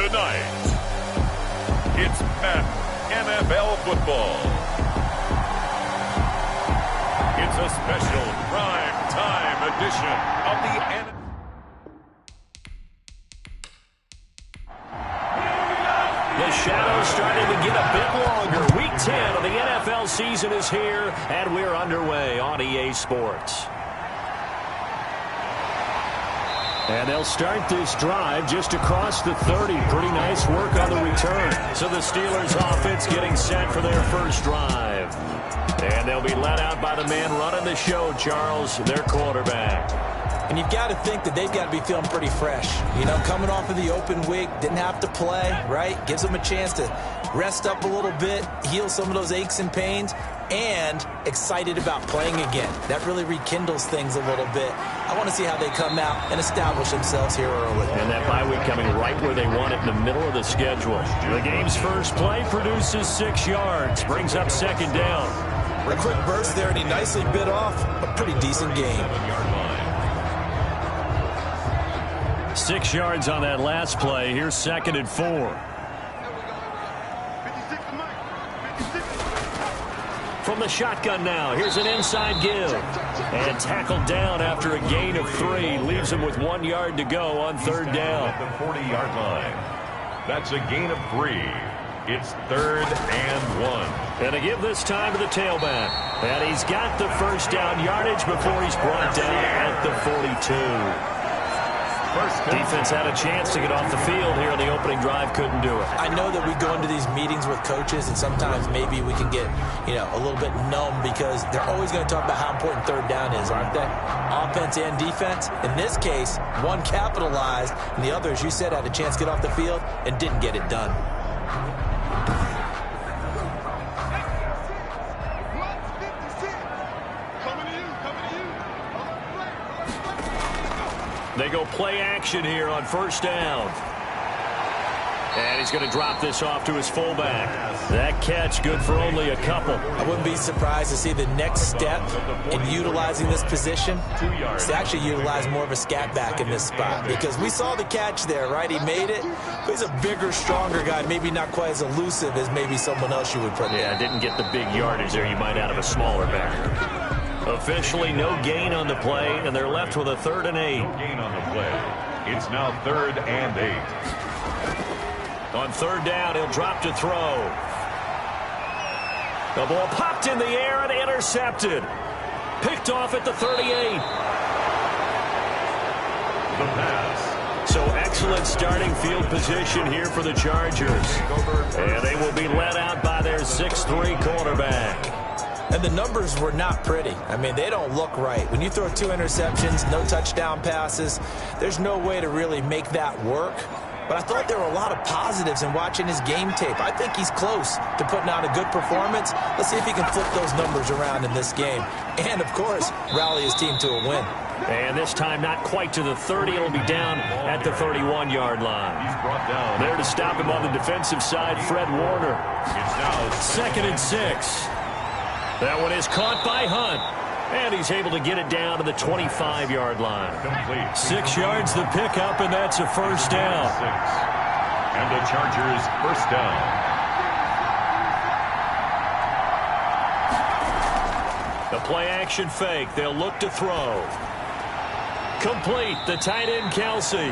Tonight, it's Madden NFL football. It's a special prime time edition of the NFL. The shadow's starting to get a bit longer. Week 10 of the NFL season is here, and we're underway on EA Sports. And they'll start this drive just across the 30. Pretty nice work on the return. So the Steelers offense getting set for their first drive. And they'll be led out by the man running the show, Charles, their quarterback. And you've got to think that they've got to be feeling pretty fresh. You know, coming off of the open week, didn't have to play, right? Gives them a chance to rest up a little bit, heal some of those aches and pains, and excited about playing again. That really rekindles things a little bit. I want to see how they come out and establish themselves here early. And that bye week coming right where they want it in the middle of the schedule. The game's first play produces 6 yards, brings up second down. A quick burst there, and he nicely bit off a pretty decent game. 6 yards on that last play. Here's 2nd and 4. From the shotgun now, here's an inside give. And tackled down after a gain of 3. Leaves him with 1 yard to go on third down. At the 40-yard line. That's a gain of 3. It's 3rd and 1. And to give this time to the tailback. And he's got the first down yardage before he's brought down at the 42. Defense had a chance to get off the field here on the opening drive, couldn't do it. I know that we go into these meetings with coaches, and sometimes maybe we can get, a little bit numb because they're always going to talk about how important third down is, aren't they? Offense and defense. In this case, one capitalized, and the other, as you said, had a chance to get off the field and didn't get it done. They go play action here on first down. And he's going to drop this off to his fullback. That catch good for only a couple. I wouldn't be surprised to see the next step in utilizing this position is to actually utilize more of a scat back in this spot. Because we saw the catch there, right? He made it. But he's a bigger, stronger guy. Maybe not quite as elusive as maybe someone else you would put there. Yeah, didn't get the big yardage there you might out of a smaller back. Officially no gain on the play, and they're left with a 3rd and 8. No gain on the play. It's now 3rd and 8. On third down, he'll drop to throw. The ball popped in the air and intercepted. Picked off at the 38. The pass. So excellent starting field position here for the Chargers. And they will be led out by their 6'3" quarterback. And the numbers were not pretty. I mean, they don't look right. When you throw 2 interceptions, no touchdown passes, there's no way to really make that work. But I thought there were a lot of positives in watching his game tape. I think he's close to putting out a good performance. Let's see if he can flip those numbers around in this game. And, of course, rally his team to a win. And this time not quite to the 30. It'll be down at the 31-yard line. He's brought down. There to stop him on the defensive side, Fred Warner. It's now 2nd and 6. That one is caught by Hunt. And he's able to get it down to the 25-yard line. complete. 6 yards the pickup, and that's a first down. 6. And the Chargers first down. The play action fake. They'll look to throw. Complete. The tight end, Kelsey.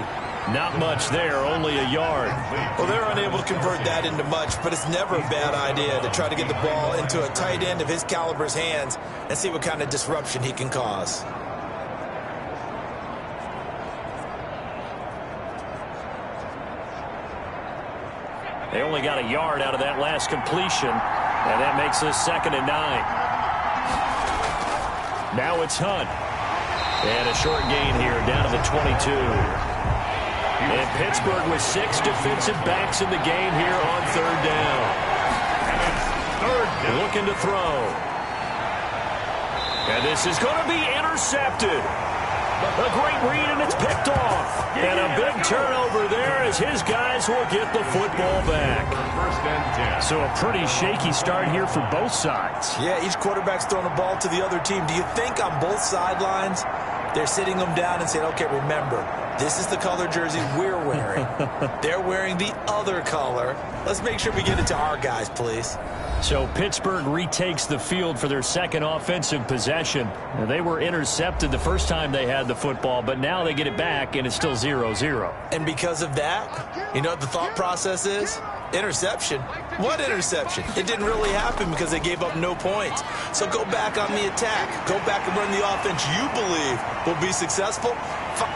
Not much there, only a yard. Well, they're unable to convert that into much, but it's never a bad idea to try to get the ball into a tight end of his caliber's hands and see what kind of disruption he can cause. They only got a yard out of that last completion, and that makes this 2nd and 9. Now it's Hunt. And a short gain here down to the 22. And Pittsburgh with 6 defensive backs in the game here on third down. And it's 3rd down. Looking to throw. And this is going to be intercepted. A great read, and it's picked off. And a big turnover there as his guys will get the football back. 1st and 10. So a pretty shaky start here for both sides. Yeah, each quarterback's throwing the ball to the other team. Do you think on both sidelines they're sitting them down and saying, okay, remember, This is the color jersey we're wearing. They're wearing the other color. Let's make sure we get it to our guys, please. So Pittsburgh retakes the field for their second offensive possession. They were intercepted the first time they had the football, but now they get it back, and it's still 0-0. And because of that, you know what the thought process is? Interception. What interception? It didn't really happen because they gave up no points. So go back on the attack. Go back and run the offense you believe will be successful.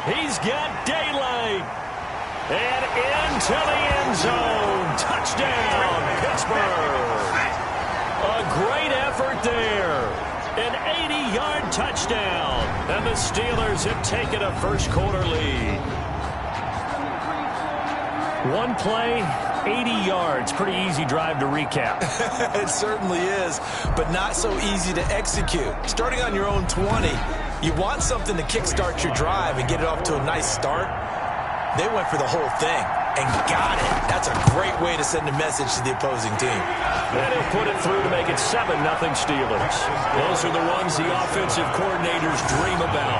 He's got daylight. And into the end zone. Touchdown, Pittsburgh. A great effort there. An 80-yard touchdown. And the Steelers have taken a first-quarter lead. One play, 80 yards. Pretty easy drive to recap. It certainly is, but not so easy to execute. Starting on your own 20, you want something to kickstart your drive and get it off to a nice start. They went for the whole thing and got it. That's a great way to send a message to the opposing team. And he'll put it through to make it 7-0 Steelers. Those are the ones the offensive coordinators dream about.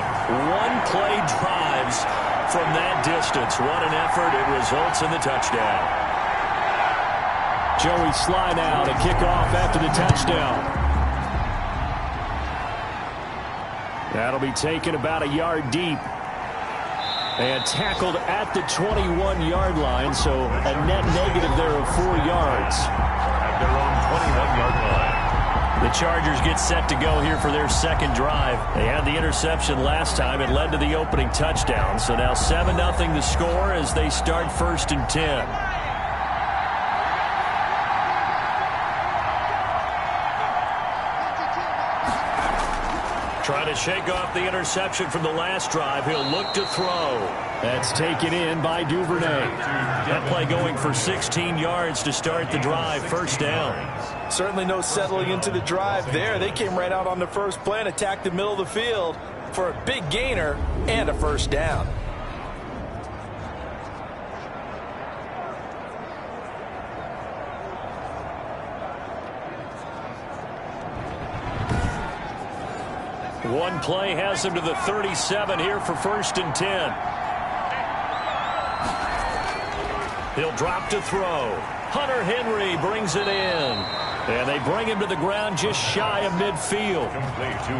One-play drives from that distance. What an effort. It results in the touchdown. Joey Sly now to kick off after the touchdown. That'll be taken about a yard deep. And tackled at the 21-yard line, so a net negative there of 4 yards. At their own 21-yard line. The Chargers get set to go here for their second drive. They had the interception last time. It led to the opening touchdown. So now 7-0 the score as they start 1st and 10. Trying to shake off the interception from the last drive. He'll look to throw. That's taken in by Duvernay. That play going for 16 yards to start the drive. First down. Certainly no settling into the drive there. They came right out on the first play and attacked the middle of the field for a big gainer and a first down. One play has him to the 37 here for 1st and 10. He'll drop to throw. Hunter Henry brings it in. And they bring him to the ground just shy of midfield.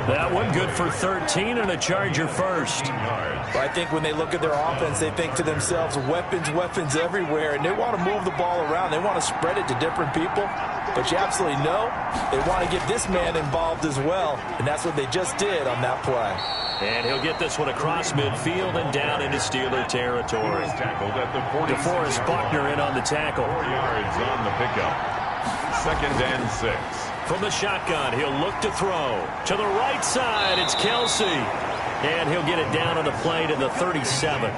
That one good for 13 and a Charger first. Well, I think when they look at their offense, they think to themselves, weapons, weapons everywhere. And they want to move the ball around. They want to spread it to different people. But you absolutely know they want to get this man involved as well. And that's what they just did on that play. And he'll get this one across midfield and down into Steeler territory. DeForest Buckner in on the tackle. 4 yards on the pickup. 2nd and 6. From the shotgun, he'll look to throw. To the right side, it's Kelsey. And he'll get it down on the play to the 37.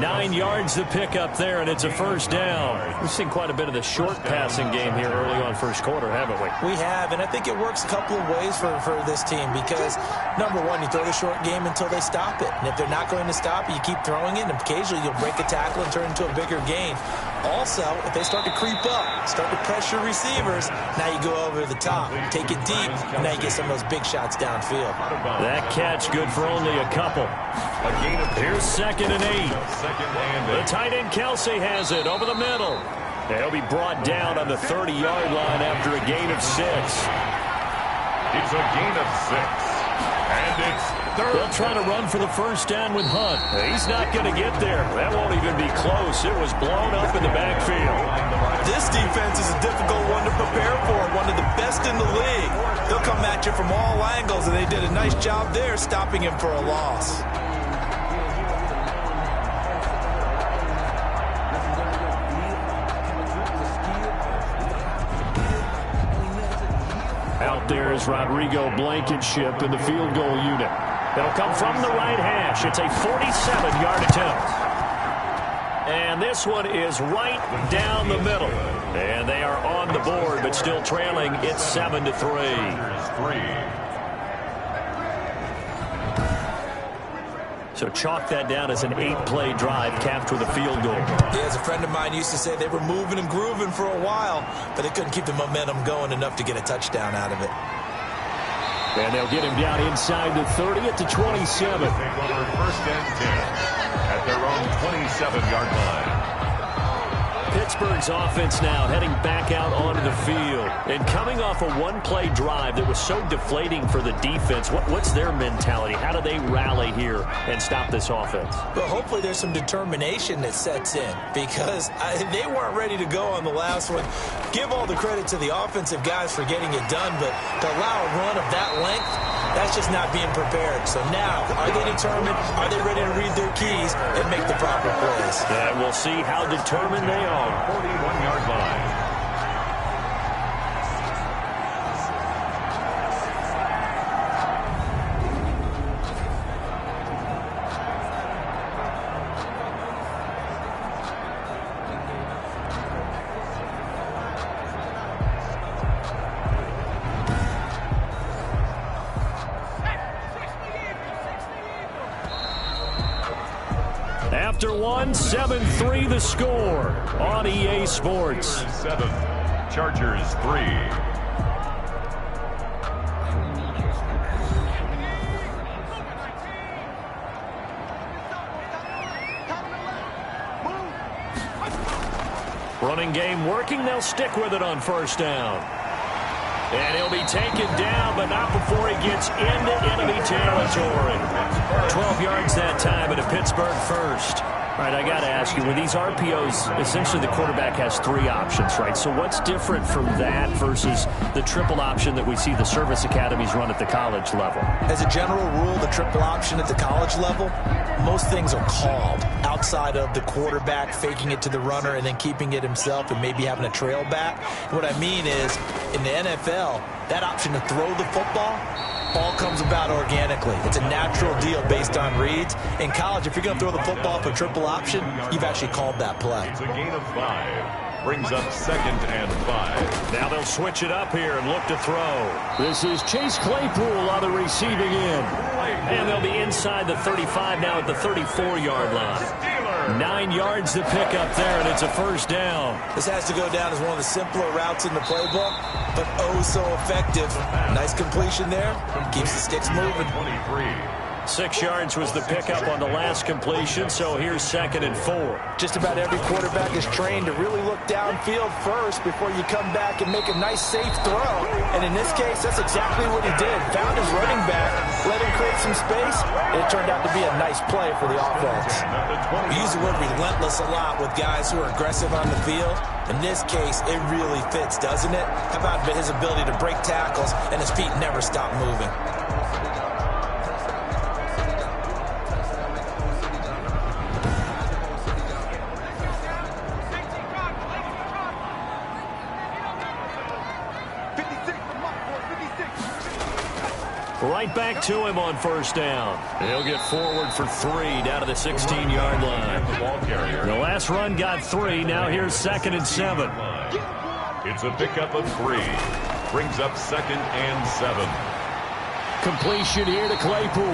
9 yards to pick up there, and it's a first down. We've seen quite a bit of the short passing game here early on first quarter, haven't we? We have, and I think it works a couple of ways for this team because, number one, you throw the short game until they stop it. And if they're not going to stop it, you keep throwing it, and occasionally you'll break a tackle and turn into a bigger gain. Also, if they start to creep up, start to pressure receivers, now you go over the top, take it deep, and now you get some of those big shots downfield. That catch good for only a couple. Here's 2nd and 8. The tight end Kelsey has it over the middle. They'll be brought down on the 30-yard line after a gain of 6. It's a gain of 6. And it's 3rd. They'll try to run for the first down with Hunt. He's not going to get there. That won't even be close. It was blown up in the backfield. This defense is a difficult one to prepare for, one of the best in the league. They'll come at you from all angles, and they did a nice job there stopping him for a loss. Out there is Rodrigo Blankenship in the field goal unit. They'll come from the right hash. It's a 47-yard attempt. And this one is right down the middle. And they are on the board, but still trailing. It's 7-3. So chalk that down as an 8-play drive capped with a field goal. Yeah, as a friend of mine used to say, they were moving and grooving for a while, but they couldn't keep the momentum going enough to get a touchdown out of it. And they'll get him down inside the 30 at the 27. Take over first and 10 at their own 27-yard line. Pittsburgh's offense now heading back out onto the field. And coming off a one-play drive that was so deflating for the defense, what's their mentality? How do they rally here and stop this offense? Well, hopefully there's some determination that sets in because they weren't ready to go on the last one. Give all the credit to the offensive guys for getting it done, but to allow a run of that length, that's just not being prepared. So now, are they determined? Are they ready to read their keys and make the proper plays? And we'll see how determined they are. 41-yard line. After one, 7-3 the score on EA Sports. 7, Chargers 3. Running game working. They'll stick with it on first down. And he'll be taken down, but not before he gets into enemy territory. 12 yards that time, and a Pittsburgh first. All right, I got to ask you, with these RPOs, essentially the quarterback has 3 options, right? So what's different from that versus the triple option that we see the service academies run at the college level? As a general rule, the triple option at the college level, most things are called outside of the quarterback faking it to the runner and then keeping it himself and maybe having a trail back. What I mean is, in the NFL, that option to throw the football all comes about organically. It's a natural deal based on reads. In college, if you're going to throw the football for triple option, you've actually called that play. It's a gain of 5. Brings up 2nd and 5. Now they'll switch it up here and look to throw. This is Chase Claypool on the receiving end. And they'll be inside the 35 now at the 34-yard line. 9 yards to pick up there, and it's a first down. This has to go down as one of the simpler routes in the playbook, but oh so effective. Nice completion there. Keeps the sticks moving. 23. 6 yards was the pickup on the last completion, so here's 2nd and 4. Just about every quarterback is trained to really look downfield first before you come back and make a nice, safe throw. And in this case, that's exactly what he did. Found his running back, let him create some space, and it turned out to be a nice play for the offense. We use the word relentless a lot with guys who are aggressive on the field. In this case, it really fits, doesn't it? How about his ability to break tackles and his feet never stop moving? Right back to him on first down. He'll get forward for 3 down to the 16-yard line. The last run got 3. Now here's 2nd and 7. It's a pickup of 3. Brings up 2nd and 7. Completion here to Claypool.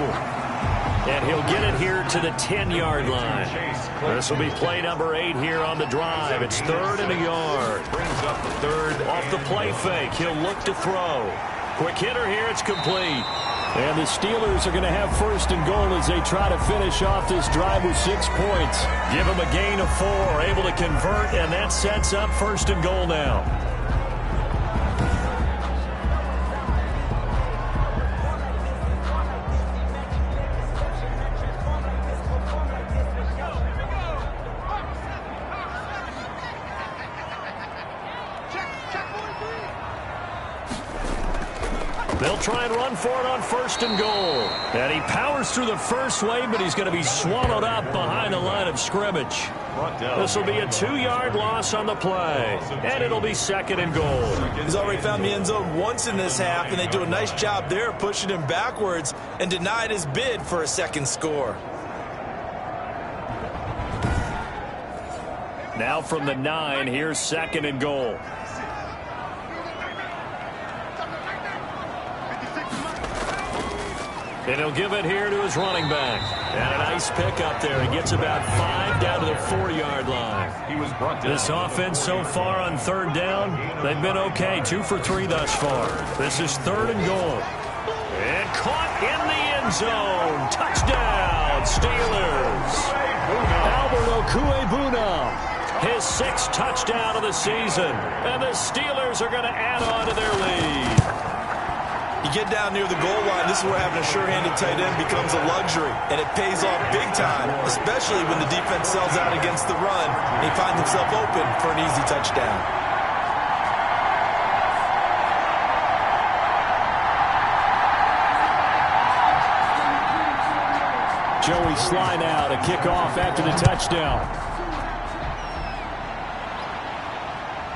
And he'll get it here to the 10-yard line. This will be play number 8 here on the drive. It's 3rd and a yard. Brings up the 3rd. Off the play fake, he'll look to throw. Quick hitter here, it's complete. And the Steelers are going to have 1st and goal as they try to finish off this drive with 6 points. Give them a gain of 4, able to convert, and that sets up 1st and goal now. They'll try and run for it on 1st and goal. And he powers through the first wave, but he's going to be swallowed up behind the line of scrimmage. This will be a 2-yard loss on the play. And it'll be 2nd and goal. He's already found the end zone once in this half, and they do a nice job there pushing him backwards and denied his bid for a 2nd score. Now from the 9, here's 2nd and goal. And he'll give it here to his running back. And a nice pick up there. He gets about 5 down to the 4-yard line. He was brought down. This offense so far on 3rd down, they've been okay. 2 for 3 thus far. This is 3rd and goal. end zone. Touchdown, Steelers. Albert Okwuegbunam, his 6th touchdown of the season. And the Steelers are going to add on to their lead. You get down near the goal line, this is where having a sure-handed tight end becomes a luxury, and it pays off big time, especially when the defense sells out against the run, and he finds himself open for an easy touchdown. Joey Sly now to kick off after the touchdown.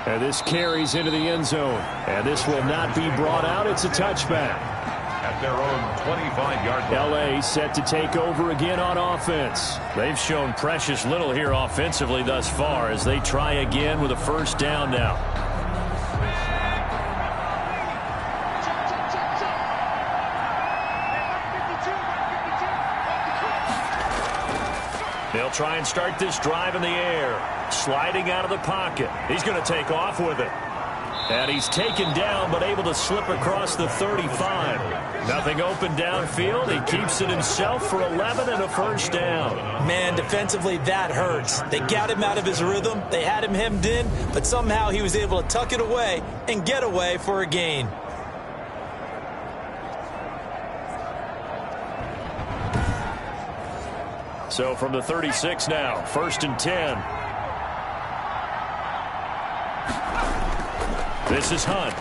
And this carries into the end zone. And this will not be brought out. It's a touchback. At their own 25-yard line. LA set to take over again on offense. They've shown precious little here offensively thus far as they try again with a first down now. They'll try and start this drive in the air. Sliding out of the pocket. He's going to take off with it. And he's taken down but able to slip across the 35. Nothing open downfield. He keeps it himself for 11 and a first down. Man, defensively, that hurts. They got him out of his rhythm. They had him hemmed in, but somehow he was able to tuck it away and get away for a gain. So from the 36 now, 1st and 10. This is Hunt.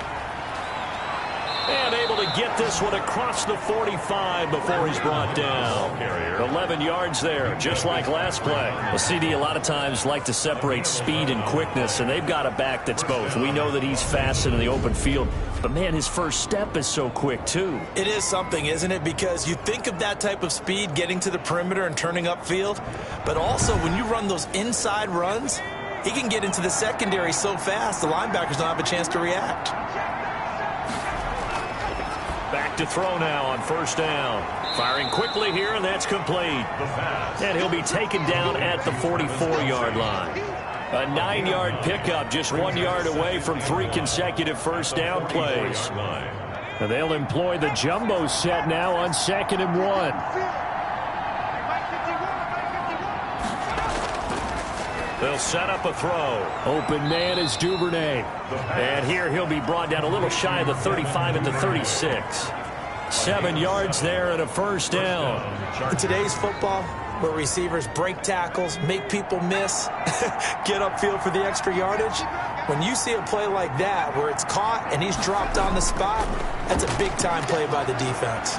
And able to get this one across the 45 before he's brought down. 11 yards there, just like last play. Well, CD, a lot of times like to separate speed and quickness, and they've got a back that's both. We know that he's fast in the open field, but, man, his first step is so quick, too. It is something, isn't it? Because you think of that type of speed getting to the perimeter and turning upfield, but also when you run those inside runs, he can get into the secondary so fast the linebackers don't have a chance to react. Back to throw now on first down. Firing quickly here, and that's complete. And he'll be taken down at the 44-yard line. A 9-yard pickup, just 1 yard away from 3 consecutive first down plays. And they'll employ the jumbo set now on 2nd and 1. They'll set up a throw. Open man is Duvernay. And here he'll be brought down a little shy of the 35 at the 36. 7 yards there and a first down. In today's football, where receivers break tackles, make people miss, get upfield for the extra yardage, when you see a play like that where it's caught and he's dropped on the spot, that's a big-time play by the defense.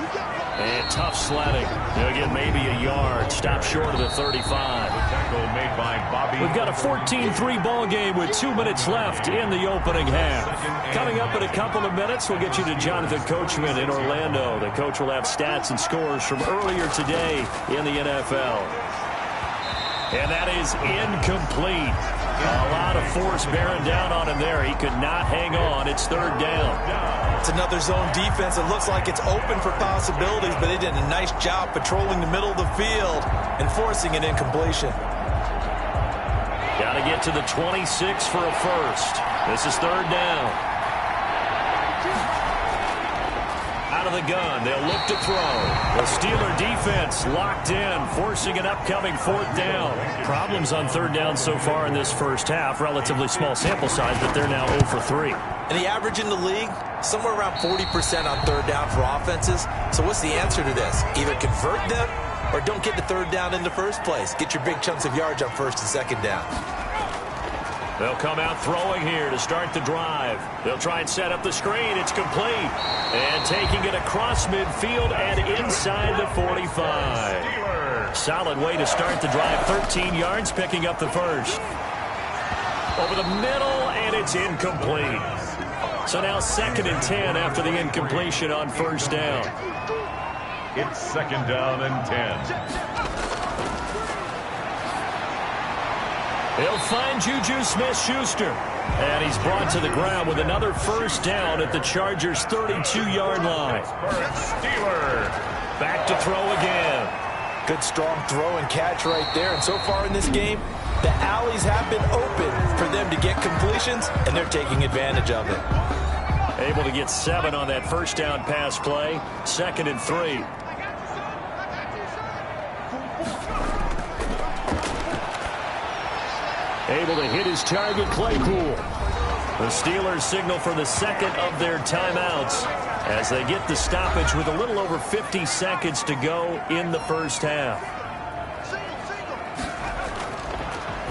And tough sledding. They'll get maybe a yard. Stop short of the 35. Tackle made by Bobby. We've got a 14-3 ball game with 2 minutes left in the opening half. Coming up in a couple of minutes, we'll get you to Jonathan Coachman in Orlando. The coach will have stats and scores from earlier today in the NFL. And that is incomplete. A lot of force bearing down on him there. He could not hang on. It's 3rd down. It's another zone defense. It looks like it's open for possibilities, but they did a nice job patrolling the middle of the field and forcing an incompletion. Got to get to the 26 for a first. This is 3rd down. Out of the gun. They'll look to throw. The Steeler defense locked in, forcing an upcoming 4th down. Problems on 3rd down so far in this first half. Relatively small sample size, but they're now 0 for 3. And the average in the league, somewhere around 40% on 3rd down for offenses. So what's the answer to this? Either convert them or don't get the 3rd down in the first place. Get your big chunks of yards on 1st and 2nd down. They'll come out throwing here to start the drive. They'll try and set up the screen. It's complete. And taking it across midfield and inside the 45. Solid way to start the drive. 13 yards, picking up the first. Over the middle, and it's incomplete. So now 2nd and 10 after the incompletion on 1st down. It's 2nd down and 10. He'll find Juju Smith-Schuster. And he's brought to the ground with another first down at the Chargers' 32-yard line. Steeler. Back to throw again. Good strong throw and catch right there. And so far in this game, the alleys have been open for them to get completions, and they're taking advantage of it. Able to get 7 on that first down pass play. 2nd and 3. able to hit his target, Claypool. The Steelers signal for the second of their timeouts as they get the stoppage with a little over 50 seconds to go in the first half.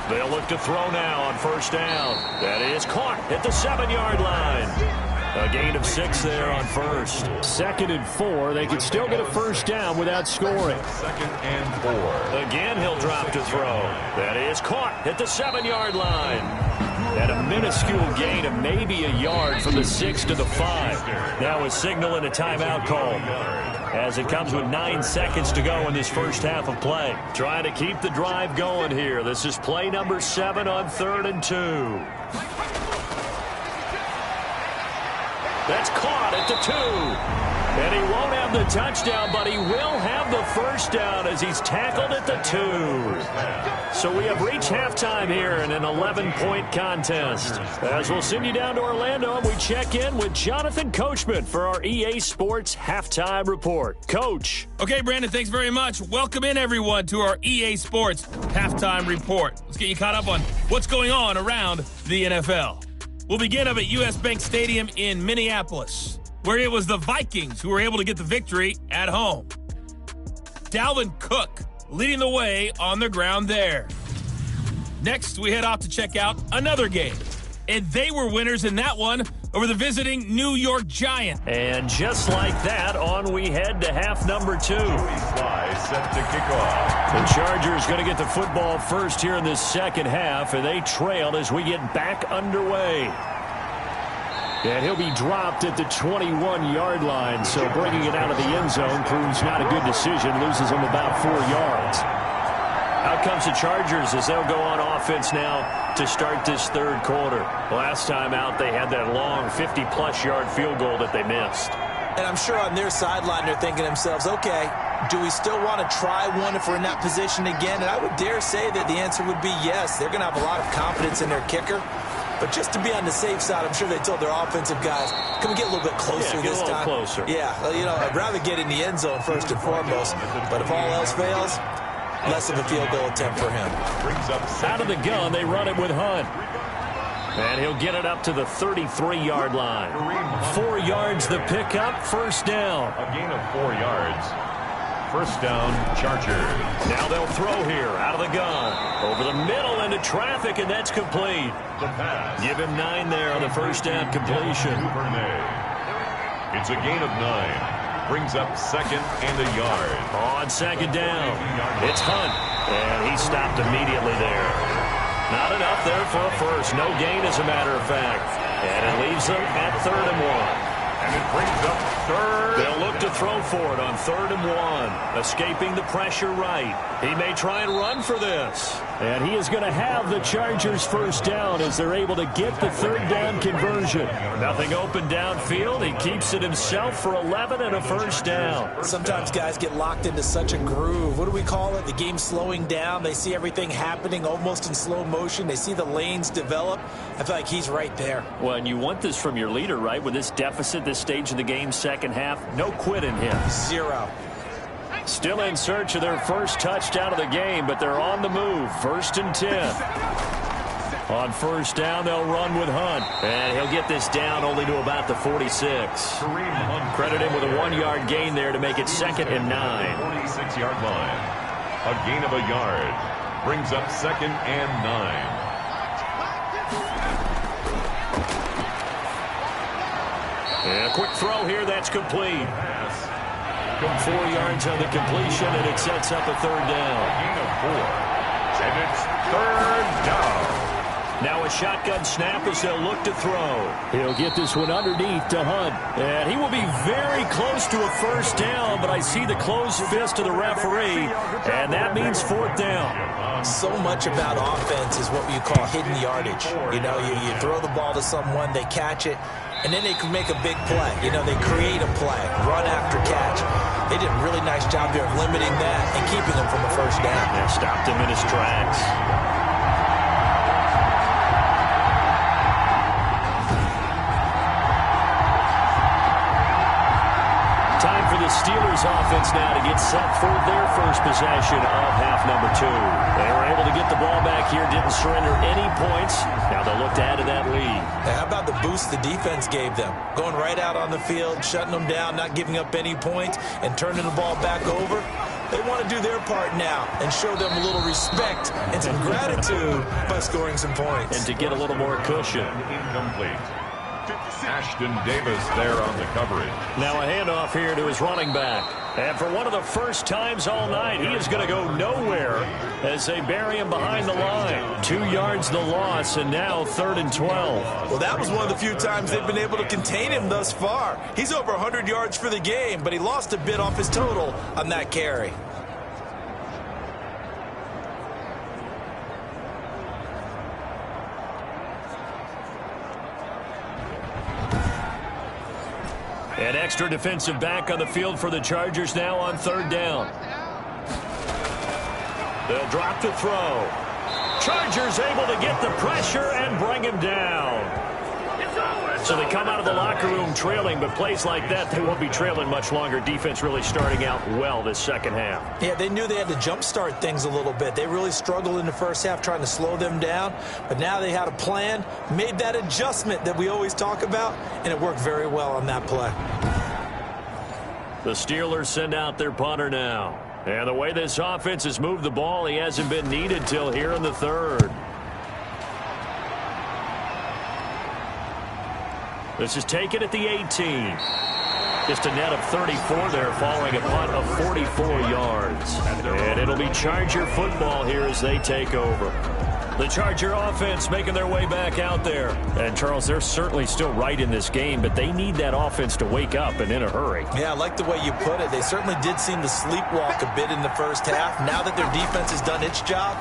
They'll look to throw now on first down. That is caught at the 7-yard line. A gain of 6 there on first. 2nd and 4. They could still get a first down without scoring. 2nd and 4. Again, he'll drop to throw. That is caught at the 7-yard line. And a minuscule gain of maybe a yard from the 6 to the 5. Now a signal and a timeout call, as it comes with 9 seconds to go in this first half of play. Trying to keep the drive going here. This is play number 7 on 3rd and 2. That's caught at the 2. And he won't have the touchdown, but he will have the first down as he's tackled at the 2. So we have reached halftime here in an 11-point contest. As we'll send you down to Orlando, and we check in with Jonathan Coachman for our EA Sports Halftime Report. Coach. Okay, Brandon, thanks very much. Welcome in, everyone, to our EA Sports Halftime Report. Let's get you caught up on what's going on around the NFL. We'll begin up at U.S. Bank Stadium in Minneapolis, where it was the Vikings who were able to get the victory at home. Dalvin Cook leading the way on the ground there. Next, we head off to check out another game, and they were winners in that one over the visiting New York Giants. And just like that, on we head to half number 2. Set to kick off. The Chargers going to get the football first here in this second half, and they trail as we get back underway. And he'll be dropped at the 21-yard line, so bringing it out of the end zone proves not a good decision, loses him about 4 yards. Out comes the Chargers as they'll go on offense now to start this third quarter. Last time out, they had that long 50-plus yard field goal that they missed. And I'm sure on their sideline they're thinking to themselves, okay, do we still want to try one if we're in that position again? And I would dare say that the answer would be yes. They're going to have a lot of confidence in their kicker. But just to be on the safe side, I'm sure they told their offensive guys, can we get a little bit closer this time? Closer. Yeah, well, you know, I'd rather get in the end zone first and foremost. But if all else fails, less of a field goal attempt for him. Out of the gun, they run it with Hunt. And he'll get it up to the 33-yard line. 4 yards the pickup, first down. A gain of 4 yards. First down, Chargers. Now they'll throw here, out of the gun. Over the middle into traffic, and that's complete. The pass. Give him 9 there on the first down completion. It's a gain of 9. Brings up 2nd and a yard. On 2nd down, it's Hunt. And he stopped immediately there. Not enough there for a first. No gain, as a matter of fact. And it leaves them at 3rd and 1. And it brings up 3rd. They'll look to throw for it on 3rd and 1. Escaping the pressure right. He may try and run for this. And he is going to have the Chargers first down as they're able to get the 3rd down conversion. Nothing open downfield. He keeps it himself for 11 and a first down. Sometimes guys get locked into such a groove. What do we call it? The game slowing down. They see everything happening almost in slow motion. They see the lanes develop. I feel like he's right there. Well, and you want this from your leader, right? With this deficit, this stage of the game, second half, no quit in him. 0. Still in search of their first touchdown of the game, but they're on the move. 1st and 10. On first down, they'll run with Hunt. And he'll get this down only to about the 46. Credit him with a 1-yard gain there to make it 2nd and 9. 46-yard line. A gain of a yard. Brings up 2nd and 9. And a quick throw here, that's complete. 4 yards on the completion, and it sets up a 3rd down. Gain of 4. And it's 3rd down. Now a shotgun snap as they'll look to throw. He'll get this one underneath to Hunt. And he will be very close to a first down, but I see the closed fist of the referee, and that means 4th down. So much about offense is what you call hidden yardage. You know, you throw the ball to someone, they catch it, and then they can make a big play. You know, they create a play, run after catch. They did a really nice job there of limiting that and keeping him from a first down. They stopped him in his tracks. Time for the Steelers offense now to get set for their first possession of half number 2. They were able to get the ball back here, didn't surrender any points. Now they'll look to add to that lead. Hey, how about the boost the defense gave them? Going right out on the field, shutting them down, not giving up any points, and turning the ball back over. They want to do their part now and show them a little respect and some gratitude by scoring some points. And to get a little more cushion. Incomplete. Ashton Davis there on the coverage. Now a handoff here to his running back. And for one of the first times all night, he is going to go nowhere as they bury him behind the line. 2 yards the loss, and now 3rd and 12. Well, that was one of the few times they've been able to contain him thus far. He's over 100 yards for the game, but he lost a bit off his total on that carry. An extra defensive back on the field for the Chargers now on 3rd down. They'll drop the throw. Chargers able to get the pressure and bring him down. So they come out of the locker room trailing, but plays like that, they won't be trailing much longer. Defense really starting out well this second half. Yeah, they knew they had to jumpstart things a little bit. They really struggled in the first half trying to slow them down, but now they had a plan, made that adjustment that we always talk about, and it worked very well on that play. The Steelers send out their punter now. And the way this offense has moved the ball, he hasn't been needed till here in the 3rd. This is taken at the 18. Just a net of 34 there following a punt of 44 yards. And it'll be Charger football here as they take over. The Charger offense making their way back out there. And, Charles, they're certainly still right in this game, but they need that offense to wake up and in a hurry. Yeah, I like the way you put it. They certainly did seem to sleepwalk a bit in the first half. Now that their defense has done its job,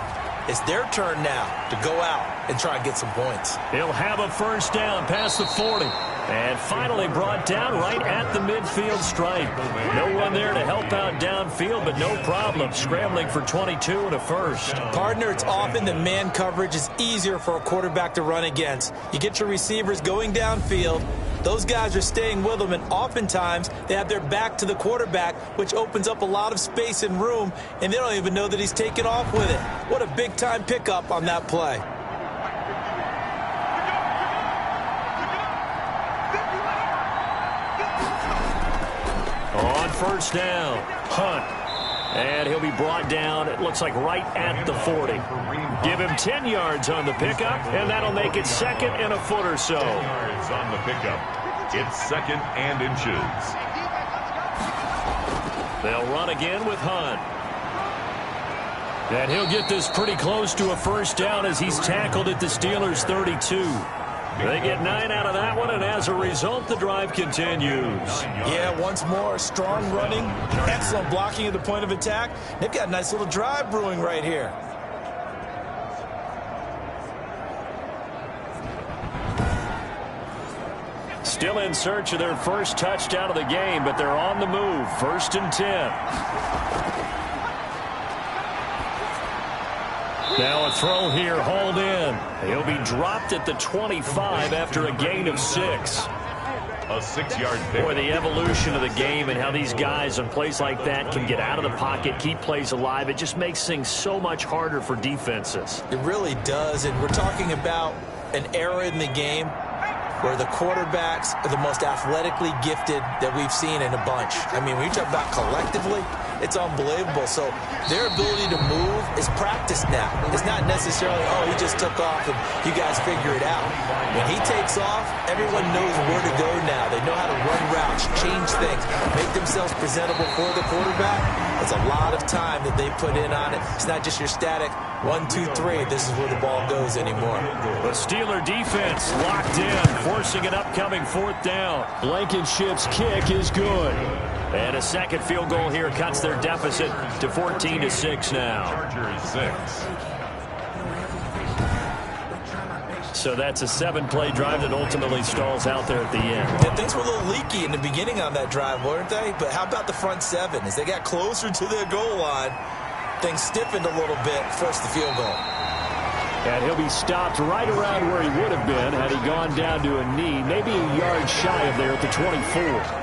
it's their turn now to go out and try and get some points. He'll have a first down past the 40. And finally brought down right at the midfield stripe. No one there to help out downfield, but no problem. Scrambling for 22 and a first. Partner, it's often that man coverage is easier for a quarterback to run against. You get your receivers going downfield. Those guys are staying with them, and oftentimes they have their back to the quarterback, which opens up a lot of space and room, and they don't even know that he's taken off with it. What a big-time pickup on that play. On first down, Hunt. And he'll be brought down, it looks like right at the 40. Give him 10 yards on the pickup, and that'll make it 2nd and a foot or so. 10 yards on the pickup. It's 2nd and inches. They'll run again with Hunt. And he'll get this pretty close to a first down as he's tackled at the Steelers' 32. They get 9 out of that one, and as a result, the drive continues. Yeah, once more, strong running, excellent blocking at the point of attack. They've got a nice little drive brewing right here. Still in search of their first touchdown of the game, but they're on the move. 1st and 10. Now a throw here, hauled in. He'll be dropped at the 25 after a gain of 6. A 6-yard pick. Boy, the evolution of the game and how these guys on plays like that can get out of the pocket, keep plays alive, it just makes things so much harder for defenses. It really does, and we're talking about an era in the game where the quarterbacks are the most athletically gifted that we've seen in a bunch. I mean, when you talk about collectively, it's unbelievable. So their ability to move is practiced now. It's not necessarily, oh, he just took off and you guys figure it out. When he takes off, everyone knows where to go now. They know how to run routes, change things, make themselves presentable for the quarterback. It's a lot of time that they put in on it. It's not just your static 1, 2, 3. This is where the ball goes anymore. The Steeler defense locked in, forcing an upcoming 4th down. Blankenship's kick is good. And a second field goal here cuts their deficit to 14-6 now. Chargers 6. So that's a 7-play drive that ultimately stalls out there at the end. Yeah, things were a little leaky in the beginning on that drive, weren't they? But how about the front 7? As they got closer to their goal line, things stiffened a little bit, forced the field goal. And he'll be stopped right around where he would have been had he gone down to a knee, maybe a yard shy of there at the 24.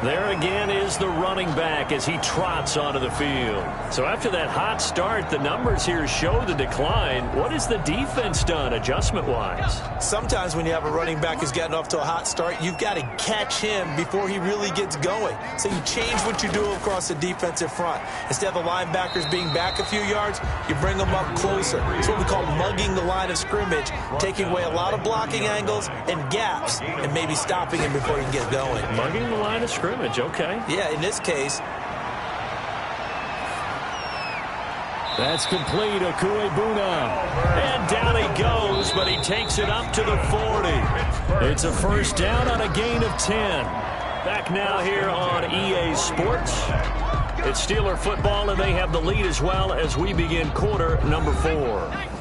There again is the running back as he trots onto the field. So after that hot start, the numbers here show the decline. What has the defense done adjustment-wise? Sometimes when you have a running back who's gotten off to a hot start, you've got to catch him before he really gets going. So you change what you do across the defensive front. Instead of the linebackers being back a few yards, you bring them up closer. It's what we call mugging the line of scrimmage, taking away a lot of blocking angles and gaps and maybe stopping him before he can get going. Mugging the line of scrimmage, okay. Yeah, in this case. That's complete, Okuebuna. And down he goes, but he takes it up to the 40. It's a first down on a gain of 10. Back now here on EA Sports. It's Steeler football, and they have the lead as well as we begin quarter number 4.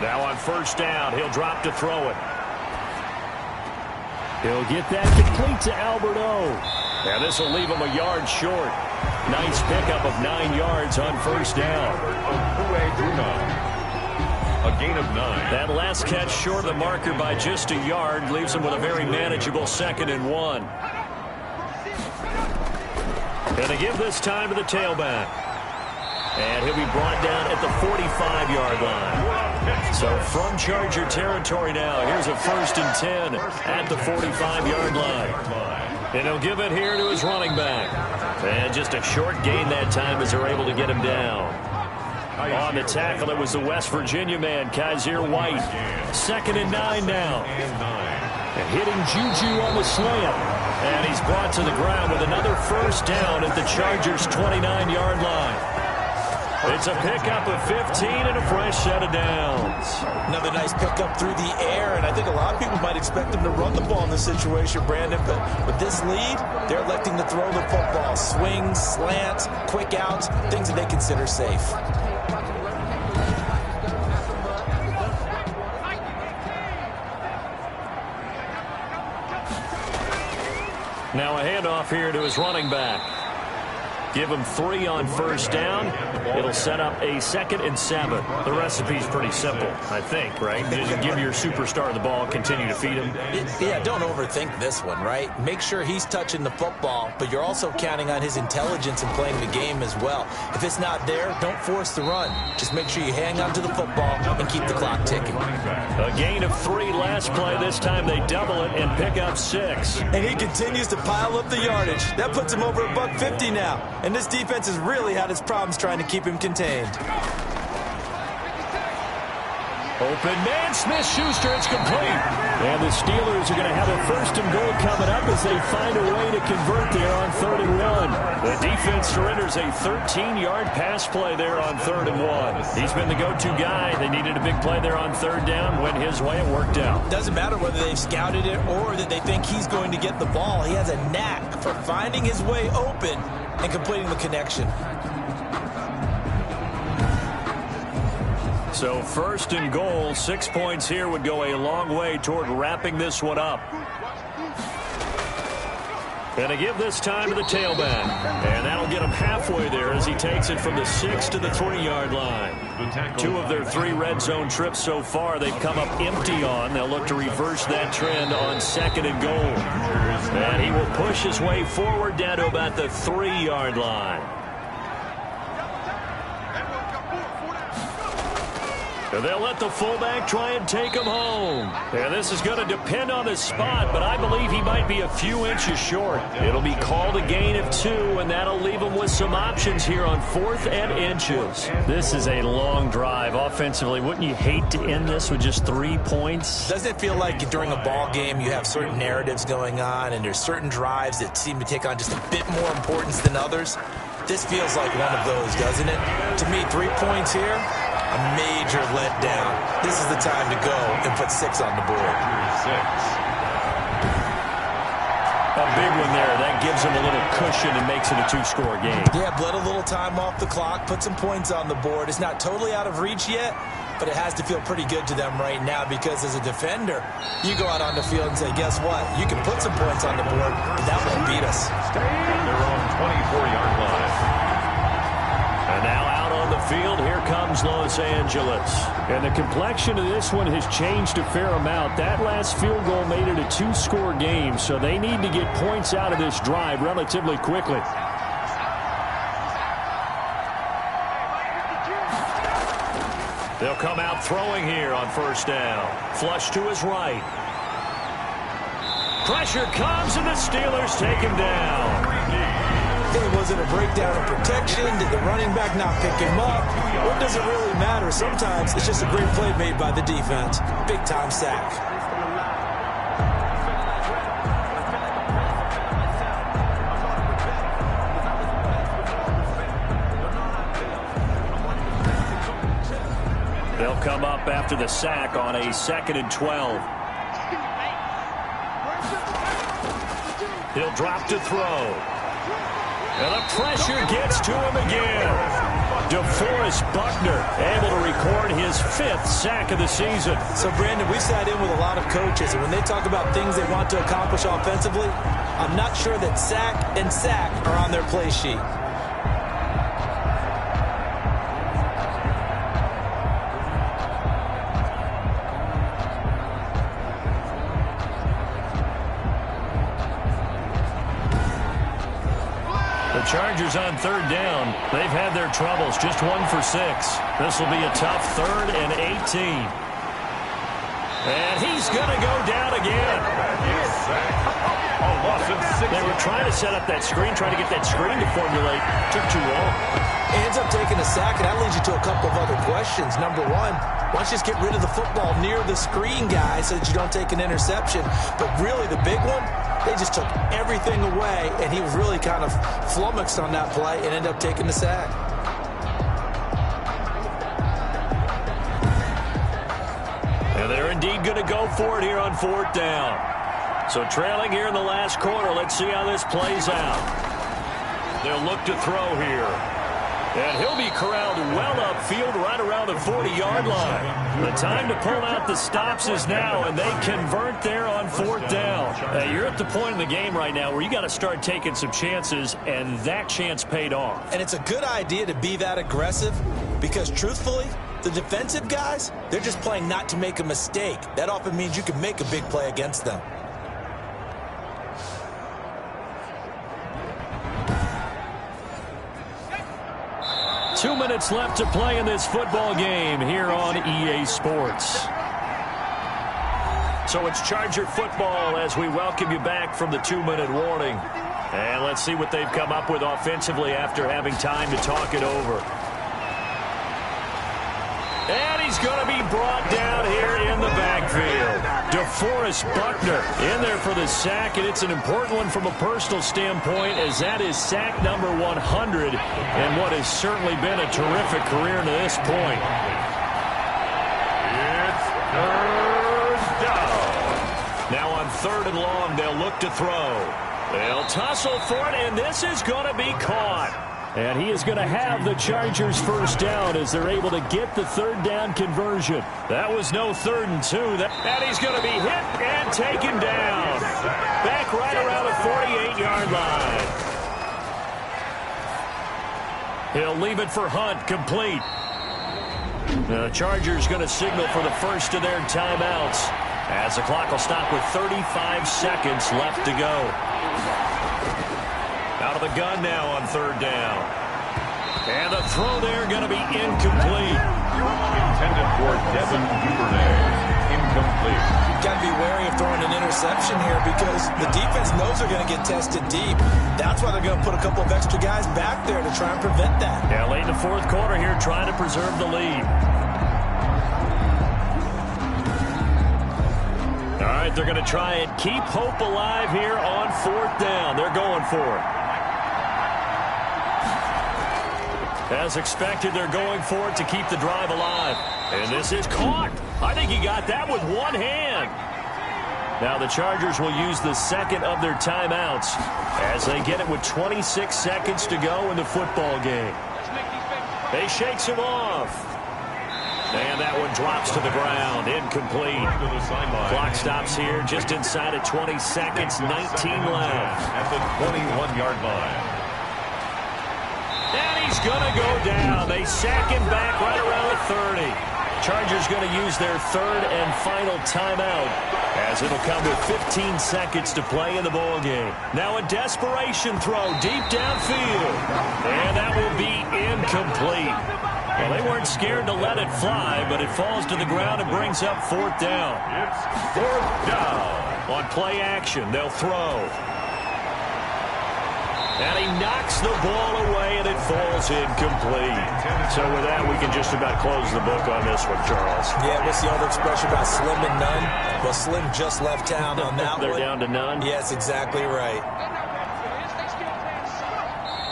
Now on first down, he'll drop to throw it. He'll get that complete to Albert O. And this will leave him a yard short. Nice pickup of 9 yards on first down. A gain of 9. That last catch short of the marker by just a yard leaves him with a very manageable 2nd and 1. And they give this time to the tailback. And he'll be brought down at the 45-yard line. So from Charger territory now, here's a 1st and 10 at the 45-yard line. And he'll give it here to his running back. And just a short gain that time as they're able to get him down. On the tackle, it was the West Virginia man, Kaiser White. 2nd and 9 now. And hitting Juju on the slant. And he's brought to the ground with another first down at the Chargers' 29-yard line. It's a pickup of 15 and a fresh set of downs. Another nice pickup through the air, and I think a lot of people might expect them to run the ball in this situation, Brandon, but with this lead, they're electing to throw the football. Swings, slants, quick outs, things that they consider safe. Now a handoff here to his running back. Give him 3 on first down. It'll set up a 2nd and 7. The recipe's pretty simple, I think, right? Just give your superstar the ball, continue to feed him. Yeah, don't overthink this one, right? Make sure he's touching the football, but you're also counting on his intelligence in playing the game as well. If it's not there, don't force the run. Just make sure you hang on to the football and keep the clock ticking. A gain of 3 last play. This time they double it and pick up 6. And he continues to pile up the yardage. That puts him over $150 now. And this defense has really had its problems trying to keep him contained. Open man, Smith-Schuster, it's complete. And the Steelers are going to have a 1st and goal coming up as they find a way to convert there on 3rd and 1. The defense surrenders a 13-yard pass play there on 3rd and 1. He's been the go-to guy. They needed a big play there on 3rd down. Went his way, it worked out. Doesn't matter whether they've scouted it or that they think he's going to get the ball. He has a knack for finding his way open and completing the connection. So 1st and goal, 6 points here would go a long way toward wrapping this one up. And to give this time to the tailback. And that'll get him halfway there as he takes it from the 6 to the 3-yard line. 2 of their 3 red zone trips so far they've come up empty on. They'll look to reverse that trend on 2nd and goal. And he will push his way forward down to about the 3-yard line. They'll let the fullback try and take him home. And this is going to depend on the spot, but I believe he might be a few inches short. It'll be called a gain of 2, and that'll leave him with some options here on 4th and inches. This is a long drive offensively. Wouldn't you hate to end this with just 3 points? Doesn't it feel like during a ball game you have certain narratives going on and there's certain drives that seem to take on just a bit more importance than others? This feels like one of those, doesn't it? To me, 3 points here, a major letdown. This is the time to go and put 6 on the board. A big one there. That gives him a little cushion and makes it a 2-score game. Yeah, bled a little time off the clock, put some points on the board. It's not totally out of reach yet, but it has to feel pretty good to them right now because as a defender, you go out on the field and say, guess what? You can put some points on the board, but that won't beat us. Their own 24-yard line. And now out on the field, here comes Los Angeles. And the complexion of this one has changed a fair amount. That last field goal made it a 2-score game, so they need to get points out of this drive relatively quickly. They'll come out throwing here on first down. Flush to his right. Pressure comes, and the Steelers take him down. Hey, was it a breakdown in protection? Did the running back not pick him up? What does it really matter? Sometimes it's just a great play made by the defense. Big-time sack. They'll come up after the sack on a 2nd and 12. He'll drop to throw. And the pressure gets to him again. DeForest Buckner able to record his 5th sack of the season. So, Brandon, we sat in with a lot of coaches, and when they talk about things they want to accomplish offensively, I'm not sure that sack and sack are on their play sheet. Chargers on 3rd down. They've had their troubles. Just 1 for 6. This will be a tough 3rd and 18. And he's going to go down again. They were trying to set up that screen, trying to get that screen to formulate. Took too long. Ends up taking a sack, and that leads you to a couple of other questions. Number one, why don't you just get rid of the football near the screen guy so that you don't take an interception? But really, the big one, they just took everything away, and he was really kind of flummoxed on that play and ended up taking the sack. And they're indeed going to go for it here on 4th down. So trailing here in the last quarter, let's see how this plays out. They'll look to throw here. And he'll be corralled well upfield right around the 40-yard line. The time to pull out the stops is now, and they convert there on 4th down. You're at the point in the game right now where you got to start taking some chances, and that chance paid off. And it's a good idea to be that aggressive because, truthfully, the defensive guys, they're just playing not to make a mistake. That often means you can make a big play against them. Two minutes left to play in this football game here on EA Sports. So it's Charger football as we welcome you back from the 2-minute warning. And let's see what they've come up with offensively after having time to talk it over. And he's going to be brought down here in the backfield. DeForest Buckner in there for the sack, and it's an important one from a personal standpoint as that is sack number 100 and what has certainly been a terrific career to this point. It's 3rd down. Now on 3rd and long, they'll look to throw. They'll tussle for it, and this is going to be caught. And he is going to have the Chargers 1st down as they're able to get the 3rd down conversion. That was no 3rd and 2. And he's going to be hit and taken down. Back right around the 48-yard line. He'll leave it for Hunt, complete. The Chargers going to signal for the first of their timeouts as the clock will stop with 35 seconds left to go. Out of the gun now on 3rd down. And the throw there going to be incomplete. Intended for Devin Duvernay. Incomplete. You've got to be wary of throwing an interception here because the defense knows they're going to get tested deep. That's why they're going to put a couple of extra guys back there to try and prevent that. Yeah, late in the 4th quarter here trying to preserve the lead. All right, they're going to try and keep hope alive here on 4th down. They're going for it. As expected, they're going for it to keep the drive alive. And this is caught. I think he got that with one hand. Now the Chargers will use the 2nd of their timeouts as they get it with 26 seconds to go in the football game. They shakes him off. And that one drops to the ground. Incomplete. Clock stops here just inside of 20 seconds. 19 left. At the 21-yard line. And he's going to go down. They sack him back right around the 30. Chargers going to use their third and final timeout as it'll come with 15 seconds to play in the ball game. Now a desperation throw deep downfield. And that will be incomplete. Well, they weren't scared to let it fly, but it falls to the ground and brings up fourth down. It's fourth down. On play action, they'll throw. And he knocks the ball away, and it falls incomplete. So with that, we can just about close the book on this one, Charles. Yeah, what's the old expression about slim and none? Well, Slim just left town on that They're one. down to none? Yes, exactly right.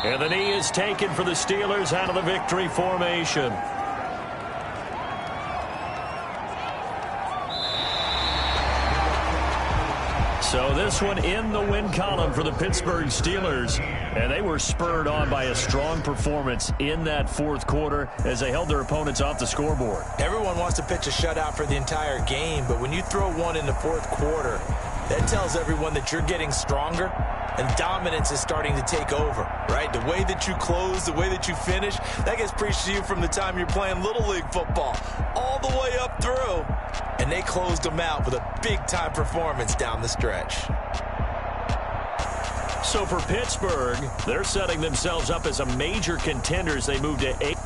And the knee is taken for the Steelers out of the victory formation. So this one in the win column for the Pittsburgh Steelers. And they were spurred on by a strong performance in that fourth quarter as they held their opponents off the scoreboard. Everyone wants to pitch a shutout for the entire game, but when you throw one in the fourth quarter, that tells everyone that you're getting stronger and dominance is starting to take over, right? The way that you close, the way that you finish, that gets preached to you from the time you're playing Little League football all the way up through. And they closed them out with a big-time performance down the stretch. So for Pittsburgh, they're setting themselves up as a major contender as they move to 8.